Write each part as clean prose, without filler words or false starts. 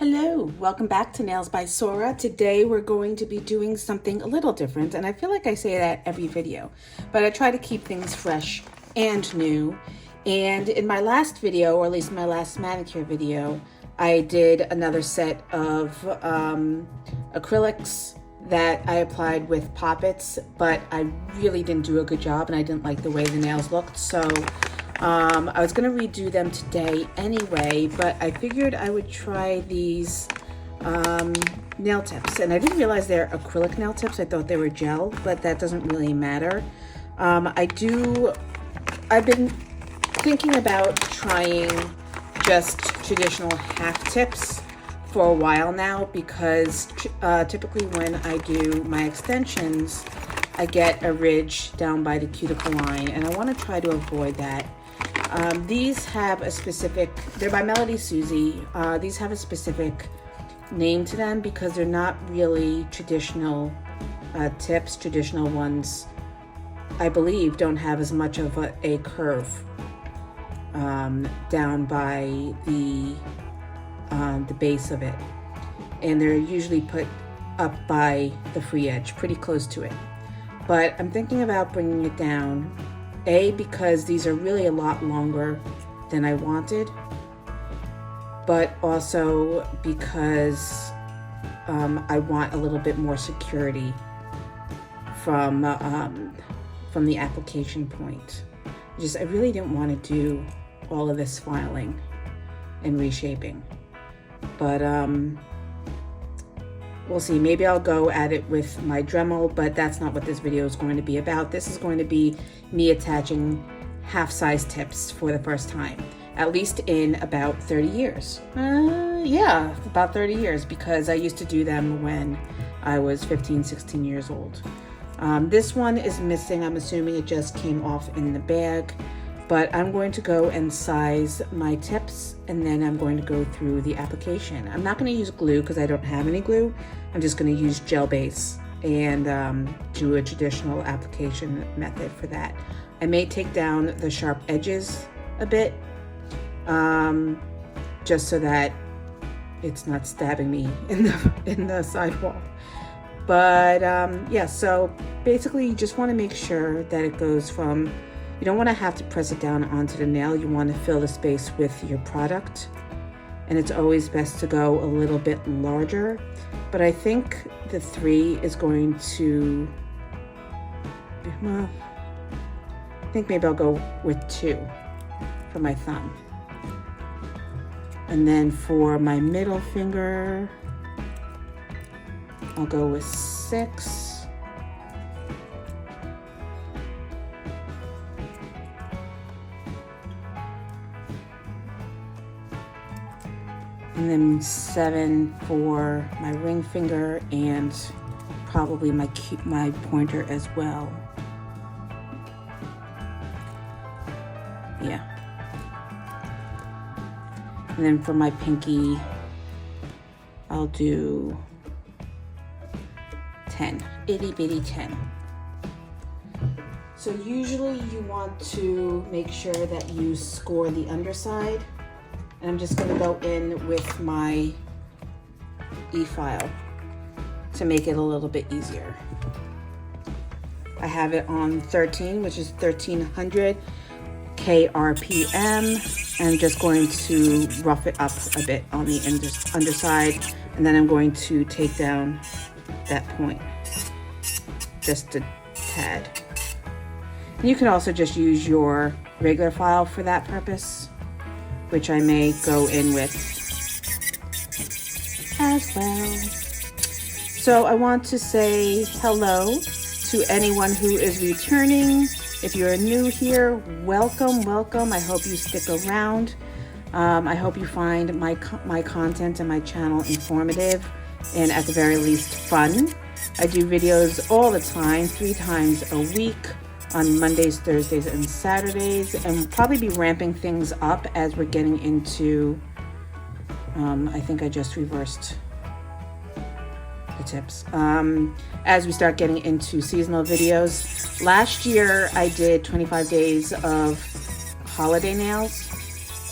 Hello, welcome back to Nails by Sora. Today we're going to be doing something a little different, and I feel like I say that every video, but I try to keep things fresh and new. And in my last video, or at least my last manicure video, I did another set of acrylics that I applied with poppets, but I really didn't do a good job and I didn't like the way the nails looked. So I was gonna redo them today anyway, but I figured I would try these nail tips. And I didn't realize they're acrylic nail tips. I thought they were gel, but that doesn't really matter. I've been thinking about trying just traditional half tips for a while now, because typically when I do my extensions, I get a ridge down by the cuticle line, and I want to try to avoid that. These have a specific, they're by Melody Susie. These have a specific name to them because they're not really traditional tips. Traditional ones, I believe, don't have as much of a curve down by the base of it. And they're usually put up by the free edge, pretty close to it. But I'm thinking about bringing it down, because these are really a lot longer than I wanted, but also because I want a little bit more security from the application point. I really didn't want to do all of this filing and reshaping, but we'll see. Maybe I'll go at it with my Dremel, but that's not what this video is going to be about. This is going to be me attaching half-size tips for the first time, at least in about 30 years. Yeah, about 30 years, because I used to do them when I was 15, 16 years old. This one is missing. I'm assuming it just came off in the bag, but I'm going to go and size my tips, and then I'm going to go through the application. I'm not going to use glue because I don't have any glue. I'm just going to use gel base and do a traditional application method for that. I may take down the sharp edges a bit, just so that it's not stabbing me in the sidewall. But yeah, so basically you just want to make sure that it goes from, you don't want to have to press it down onto the nail. You want to fill the space with your product. And it's always best to go a little bit larger. But I think the 3 is going to, well, I think maybe I'll go with 2 for my thumb. And then for my middle finger, I'll go with 6. And then 7 for my ring finger, and probably my pointer as well. Yeah. And then for my pinky, I'll do 10, itty bitty 10. So usually you want to make sure that you score the underside. And I'm just gonna go in with my efile to make it a little bit easier. I have it on 13, which is 1300 kRPM. And I'm just going to rough it up a bit on the underside. And then I'm going to take down that point, just a tad. And you can also just use your regular file for that purpose, which I may go in with as well. So I want to say hello to anyone who is returning. If you're new here, welcome, welcome. I hope you stick around. I hope you find my content and my channel informative and at the very least fun. I do videos all the time, 3 times a week, on Mondays, Thursdays, and Saturdays, and we'll probably be ramping things up as we're getting into, I think I just reversed the tips. As we start getting into seasonal videos. Last year, I did 25 days of holiday nails,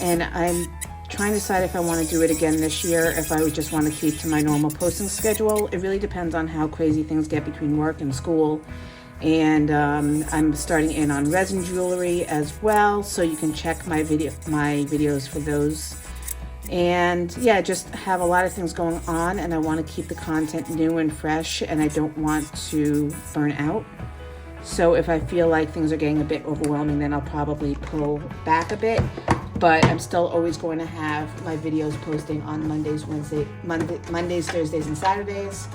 and I'm trying to decide if I want to do it again this year, if I would just want to keep to my normal posting schedule. It really depends on how crazy things get between work and school. And I'm starting in on resin jewelry as well, so you can check my videos for those. And yeah, just have a lot of things going on, and I want to keep the content new and fresh, and I don't want to burn out. So if I feel like things are getting a bit overwhelming, then I'll probably pull back a bit. But I'm still always going to have my videos posting on Mondays, Thursdays, and Saturdays,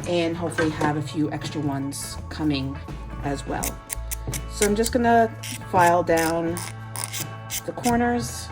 and hopefully have a few extra ones coming as well. So I'm just gonna file down the corners.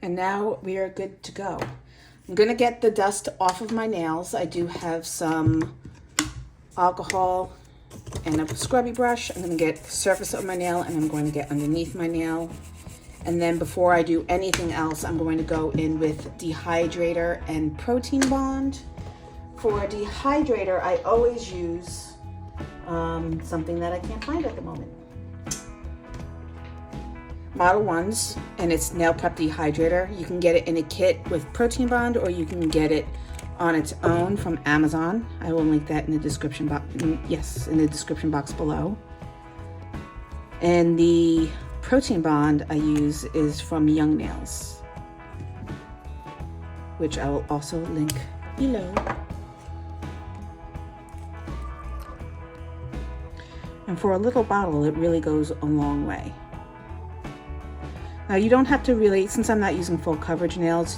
And now we are good to go. I'm gonna get the dust off of my nails. I do have some alcohol and a scrubby brush. I'm gonna get the surface of my nail, and I'm going to get underneath my nail. And then before I do anything else, I'm going to go in with dehydrator and protein bond. For dehydrator, I always use something that I can't find at the moment. Model 1's, and it's Nail Prep Dehydrator. You can get it in a kit with protein bond, or you can get it on its own from Amazon. I will link that in the description box. Yes, in the description box below. And the protein bond I use is from Young Nails, which I will also link below. And for a little bottle, it really goes a long way. Now you don't have to really, since I'm not using full coverage nails,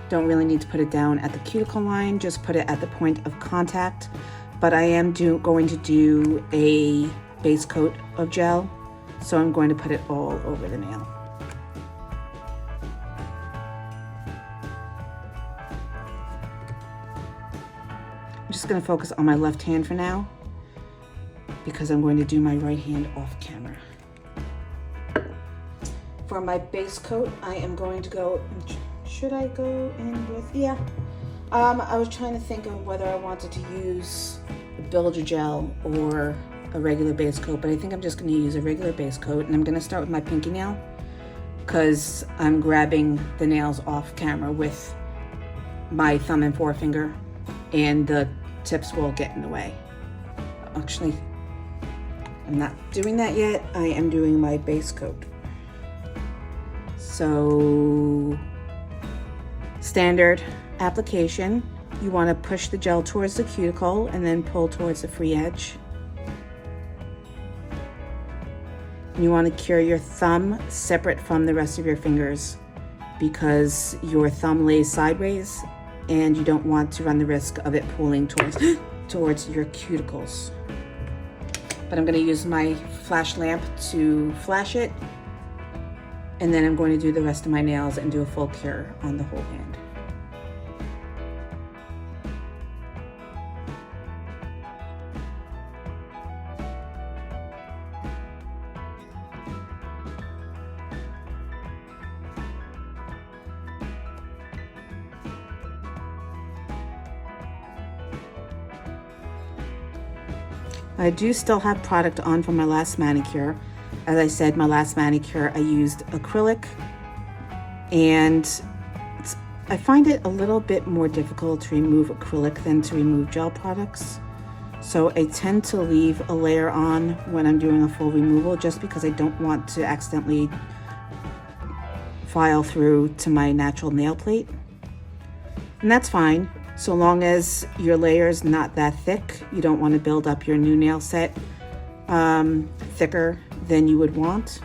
don't really need to put it down at the cuticle line, just put it at the point of contact. But I am going to do a base coat of gel, so I'm going to put it all over the nail. I'm just going to focus on my left hand for now, because I'm going to do my right hand off camera. For my base coat, I am going to go, should I go in with, yeah. I was trying to think of whether I wanted to use a builder gel or a regular base coat, but I think I'm just going to use a regular base coat, and I'm going to start with my pinky nail because I'm grabbing the nails off camera with my thumb and forefinger, and the tips will get in the way. Actually, I'm not doing that yet. I am doing my base coat. So, standard application, you want to push the gel towards the cuticle and then pull towards the free edge. You want to cure your thumb separate from the rest of your fingers, because your thumb lays sideways and you don't want to run the risk of it pulling towards your cuticles. But I'm going to use my flash lamp to flash it. And then I'm going to do the rest of my nails and do a full cure on the whole hand. I do still have product on from my last manicure. As I said, my last manicure I used acrylic, and I find it a little bit more difficult to remove acrylic than to remove gel products. So I tend to leave a layer on when I'm doing a full removal, just because I don't want to accidentally file through to my natural nail plate. And that's fine, so long as your layer is not that thick. You don't want to build up your new nail set thicker than you would want.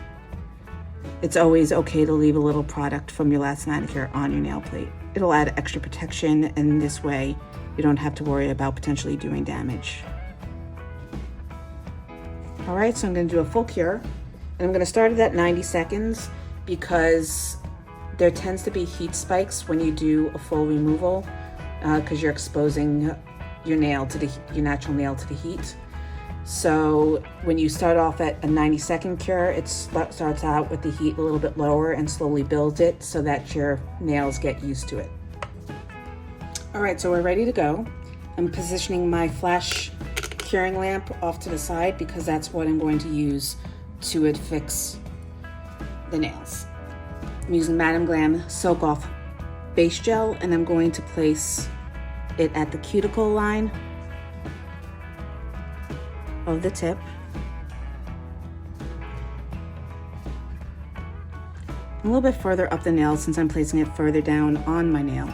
It's always okay to leave a little product from your last manicure on your nail plate. It'll add extra protection, and this way you don't have to worry about potentially doing damage. All right, so I'm going to do a full cure, and I'm going to start it at 90 seconds because there tends to be heat spikes when you do a full removal because you're exposing your nail to your natural nail to the heat. So when you start off at a 90-second cure, it starts out with the heat a little bit lower and slowly builds it so that your nails get used to it. All right, so we're ready to go. I'm positioning my flash curing lamp off to the side because that's what I'm going to use to affix the nails. I'm using Madam Glam Soak Off Base Gel, and I'm going to place it at the cuticle line of the tip. A little bit further up the nail since I'm placing it further down on my nail.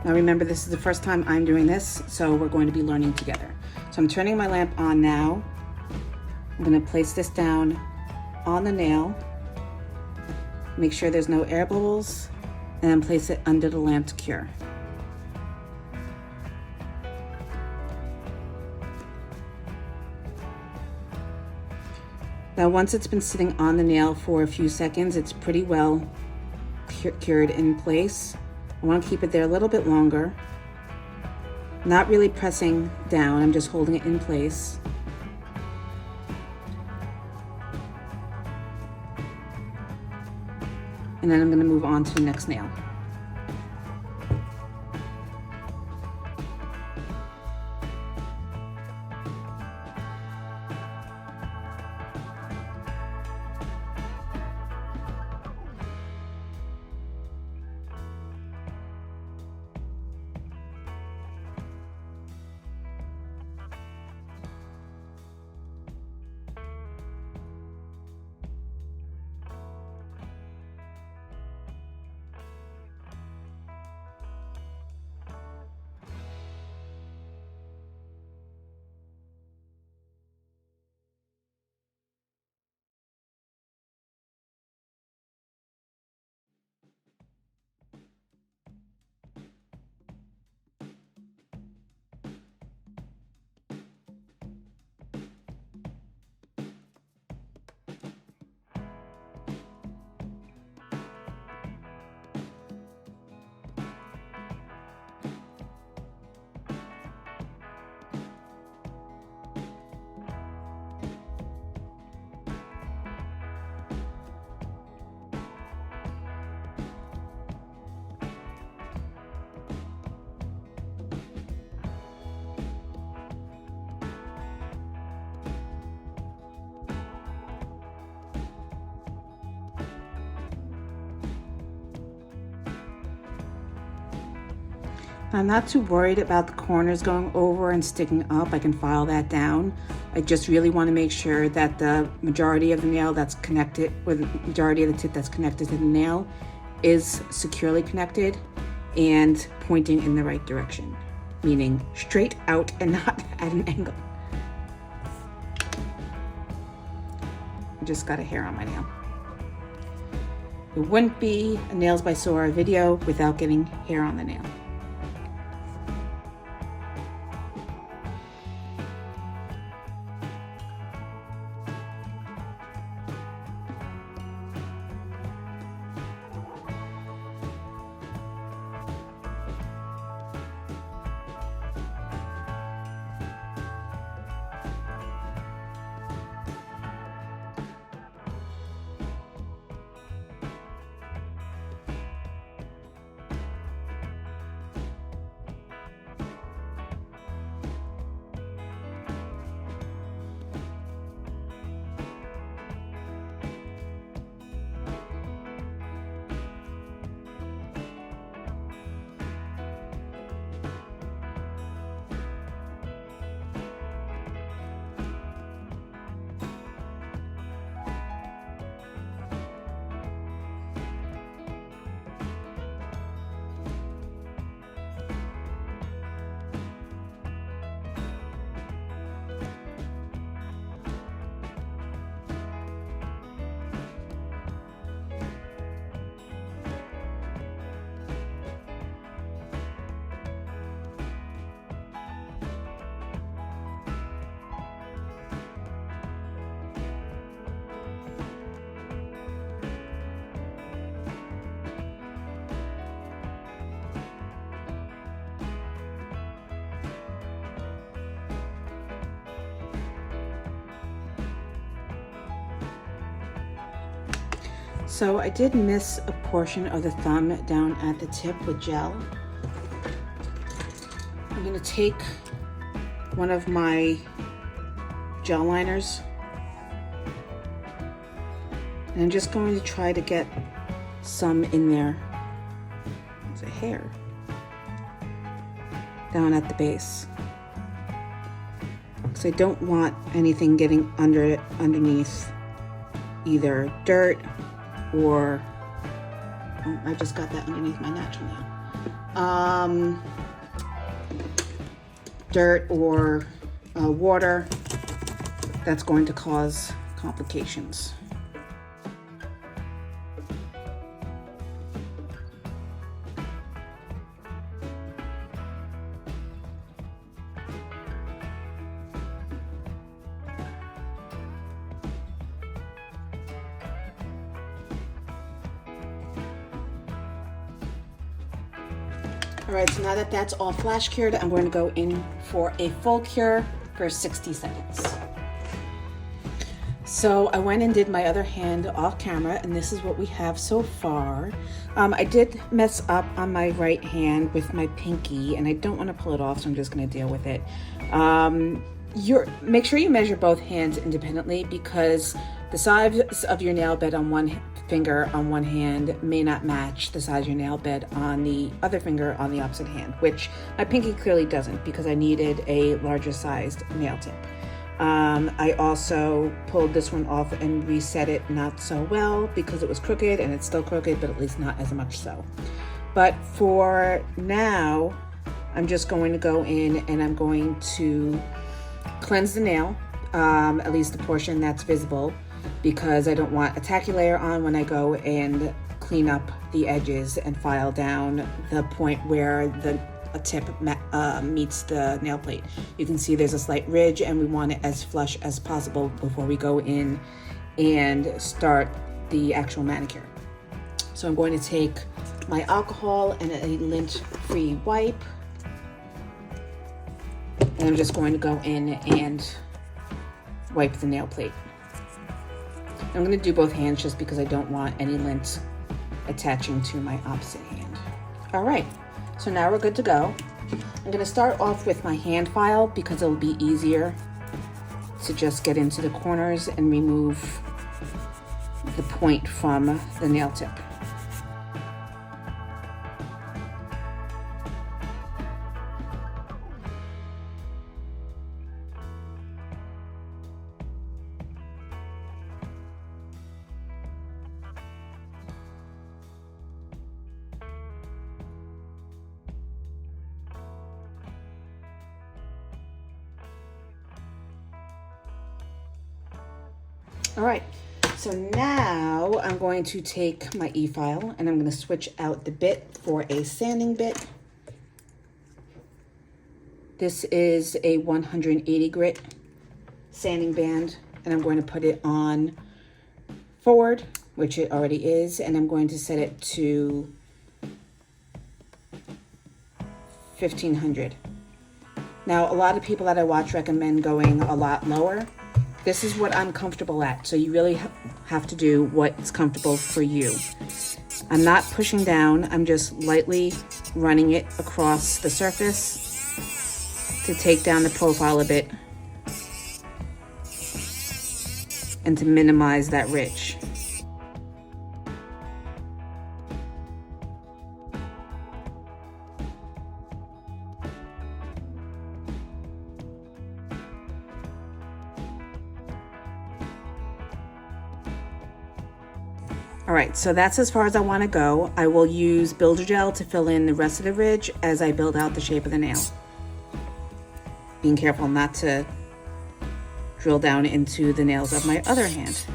Now remember, this is the first time I'm doing this, so we're going to be learning together. So I'm turning my lamp on now. I'm going to place this down on the nail. Make sure there's no air bubbles, and then place it under the lamp to cure. Now once it's been sitting on the nail for a few seconds, it's pretty well cured in place. I want to keep it there a little bit longer. Not really pressing down, I'm just holding it in place. And then I'm going to move on to the next nail. I'm not too worried about the corners going over and sticking up. I can file that down. I just really want to make sure that the majority of the nail that's connected, or the majority of the tip that's connected to the nail is securely connected and pointing in the right direction, meaning straight out and not at an angle. I just got a hair on my nail. It wouldn't be a Nails by Sora video without getting hair on the nail. So I did miss a portion of the thumb down at the tip with gel. I'm going to take one of my gel liners and I'm just going to try to get some in there. There's a hair down at the base, because I don't want anything getting underneath either dirt or, oh, I just got that underneath my natural nail. Dirt or water that's going to cause complications. All right, so now that that's all flash cured, I'm going to go in for a full cure for 60 seconds. So I went and did my other hand off camera, and this is what we have so far. I did mess up on my right hand with my pinky, and I don't want to pull it off, so I'm just going to deal with it. Make sure you measure both hands independently, because the size of your nail bed on one finger on one hand may not match the size of your nail bed on the other finger on the opposite hand, which my pinky clearly doesn't, because I needed a larger sized nail tip. I also pulled this one off and reset it not so well because it was crooked, and it's still crooked, but at least not as much so. But for now, I'm just going to go in and I'm going to cleanse the nail, at least the portion that's visible, because I don't want a tacky layer on when I go and clean up the edges and file down the point where a tip meets the nail plate. You can see there's a slight ridge, and we want it as flush as possible before we go in and start the actual manicure. So I'm going to take my alcohol and a lint-free wipe, and I'm just going to go in and wipe the nail plate. I'm going to do both hands just because I don't want any lint attaching to my opposite hand. All right, so now we're good to go. I'm going to start off with my hand file because it'll be easier to just get into the corners and remove the point from the nail tip. All right, so now I'm going to take my efile and I'm going to switch out the bit for a sanding bit. This is a 180 grit sanding band, and I'm going to put it on forward, which it already is, and I'm going to set it to 1500. Now, a lot of people that I watch recommend going a lot lower. This is what I'm comfortable at, so you really have to do what's comfortable for you. I'm not pushing down, I'm just lightly running it across the surface to take down the profile a bit and to minimize that ridge. All right, so that's as far as I want to go. I will use builder gel to fill in the rest of the ridge as I build out the shape of the nail. Being careful not to drill down into the nails of my other hand.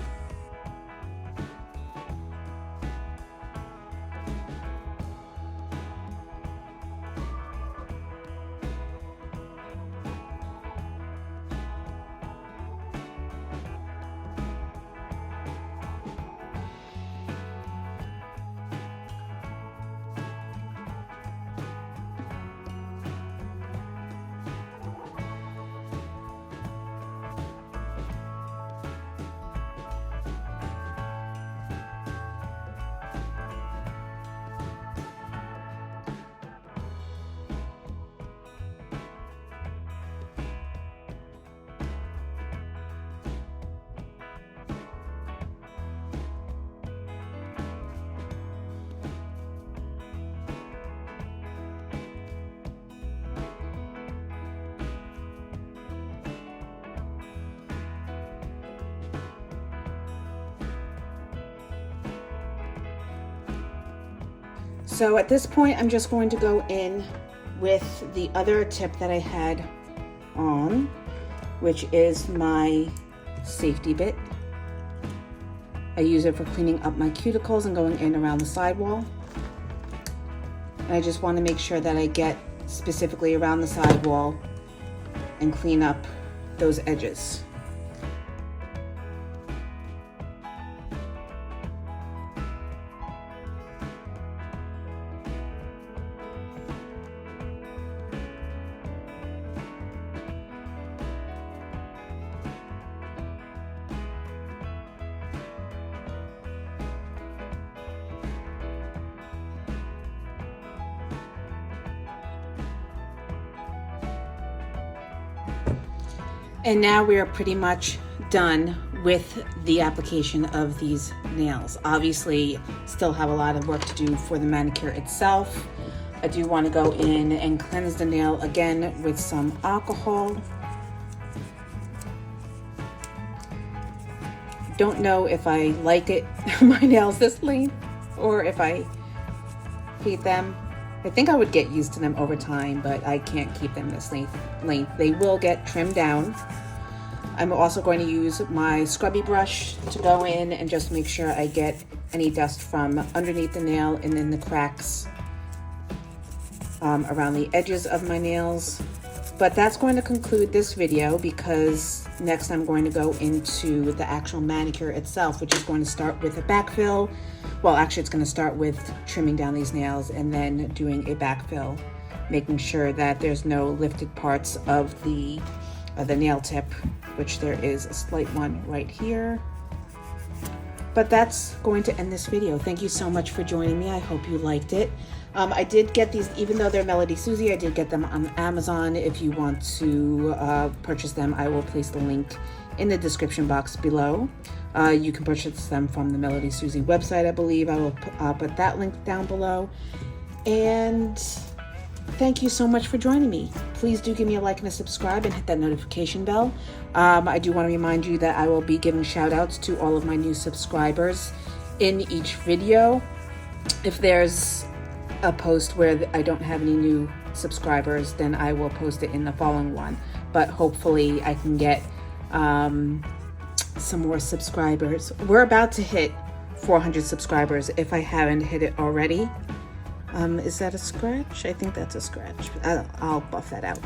So at this point, I'm just going to go in with the other tip that I had on, which is my safety bit. I use it for cleaning up my cuticles and going in around the sidewall. And I just want to make sure that I get specifically around the sidewall and clean up those edges. And now we are pretty much done with the application of these nails. Obviously, still have a lot of work to do for the manicure itself. I do want to go in and cleanse the nail again with some alcohol. Don't know if I like it, my nails this length, or if I hate them. I think I would get used to them over time, but I can't keep them this length. They will get trimmed down. I'm also going to use my scrubby brush to go in and just make sure I get any dust from underneath the nail and in the cracks around the edges of my nails. But that's going to conclude this video, because next I'm going to go into the actual manicure itself, which is going to start with a backfill. Well, actually it's going to start with trimming down these nails and then doing a backfill, making sure that there's no lifted parts of the nail tip, which there is a slight one right here. But that's going to end this video. Thank you so much for joining me. I hope you liked it. I did get these, even though they're Melody Susie, I did get them on Amazon. If you want to purchase them, I will place the link in the description box below. You can purchase them from the Melody Susie website, I believe. I will put that link down below. And thank you so much for joining me. Please do give me a like and a subscribe and hit that notification bell. I do want to remind you that I will be giving shout outs to all of my new subscribers in each video. If there's a post where I don't have any new subscribers, then I will post it in the following one. But hopefully I can get some more subscribers. We're about to hit 400 subscribers if I haven't hit it already. Is that a scratch? I think that's a scratch. I'll buff that out.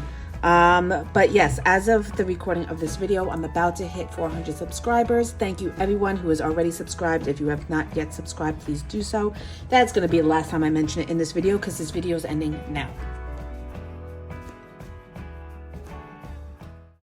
But yes, as of the recording of this video, I'm about to hit 400 subscribers. Thank you everyone who has already subscribed. If you have not yet subscribed, please do so. That's going to be the last time I mention it in this video, because this video is ending now.